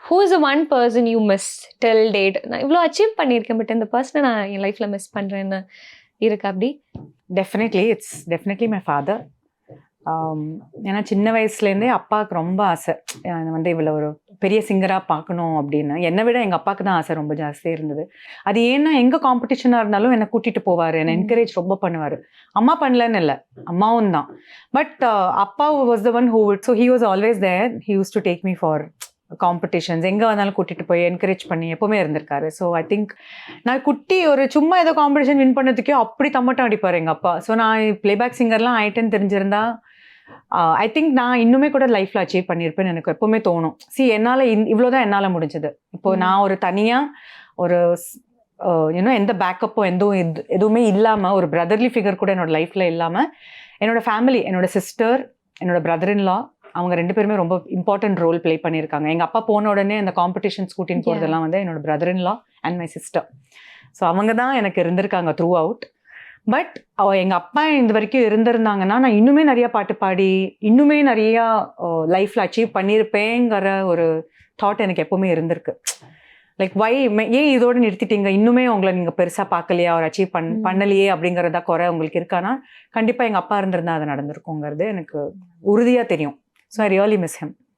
Who is one person you miss till date? நான் இவ்வளோ achieve பண்ணியிருக்கேன், பட் இந்த பர்சனை நான் என் லைஃப்பில் மிஸ் பண்ணுறேன்னு இருக்கா அப்படி? It's definitely my father. ஏன்னா சின்ன வயசுலேருந்தே அப்பாவுக்கு ரொம்ப ஆசை வந்து இவ்வளோ ஒரு பெரிய சிங்கராக பார்க்கணும் அப்படின்னு. என்னை விட எங்கள் அப்பாவுக்கு தான் ஆசை ரொம்ப ஜாஸ்தியாக இருந்தது. அது ஏன்னா எங்கே காம்படிஷனாக இருந்தாலும் என்னை கூட்டிகிட்டு போவார், என்னை என்கரேஜ் ரொம்ப பண்ணுவார். அம்மா பண்ணலன்னு இல்லை, அம்மாவும் தான். பட் அப்பா was the one who would, so he was always there. He used to take me for competitions, எங்கே வந்தாலும் கூட்டிகிட்டு போய் என்கரேஜ் பண்ணி எப்போவுமே இருந்திருக்காரு. ஸோ ஐ திங்க் நான் குட்டி ஒரு சும்மா ஏதோ காம்படிஷன் வின் பண்ணதுக்கே அப்படி தம்மட்டம் அடிப்பார் எங்கள் அப்பா. ஸோ நான் பிளேபேக் சிங்கர்லாம் ஆயிட்டேன்னு தெரிஞ்சிருந்தா ஐ திங்க் நான் இன்னுமே கூட லைஃப்பில் அச்சீவ் பண்ணியிருப்பேன்னு எனக்கு எப்போவுமே தோணும். என்னால் இவ்வளோதான் என்னால் முடிஞ்சது. இப்போது நான் ஒரு தனியாக ஒரு இன்னும் எந்த பேக்கப்பும் எதுவுமே இல்லாமல், ஒரு பிரதர்லி ஃபிகர் கூட என்னோடய லைஃப்பில் இல்லாமல், என்னோடய ஃபேமிலி, என்னோடய சிஸ்டர், என்னோட பிரதர் இன் லா, அவங்க 2 பேருமே ரொம்ப இம்பார்ட்டன்ட் ரோல் ப்ளே பண்ணியிருக்காங்க. எங்கள் அப்பா போன உடனே அந்த காம்படிஷன்ஸ் கூட்டின்னு போகிறதெல்லாம் வந்து என்னோட brother in law and my sister. So அவங்க தான் எனக்கு இருந்திருக்காங்க த்ரூ அவுட். பட் எங்கள் அப்பா இந்த வரைக்கும் இருந்திருந்தாங்கன்னா நான் இன்னுமே நிறையா பாட்டு பாடி இன்னுமே நிறையா லைஃப்பில் அச்சீவ் பண்ணியிருப்பேங்கிற ஒரு தாட் எனக்கு எப்போவுமே இருந்திருக்கு. லைக் ஏன் இதோடு நிறுத்திட்டீங்க, இன்னுமே உங்களை நீங்கள் பெருசாக பார்க்கலையா, ஒரு அச்சீவ் பண்ணலையே அப்படிங்கிறதா குறை உங்களுக்கு இருக்கானா? கண்டிப்பாக எங்கள் அப்பா இருந்திருந்தா அது நடந்திருக்குங்கிறது எனக்கு உறுதியாக தெரியும். So I really miss him.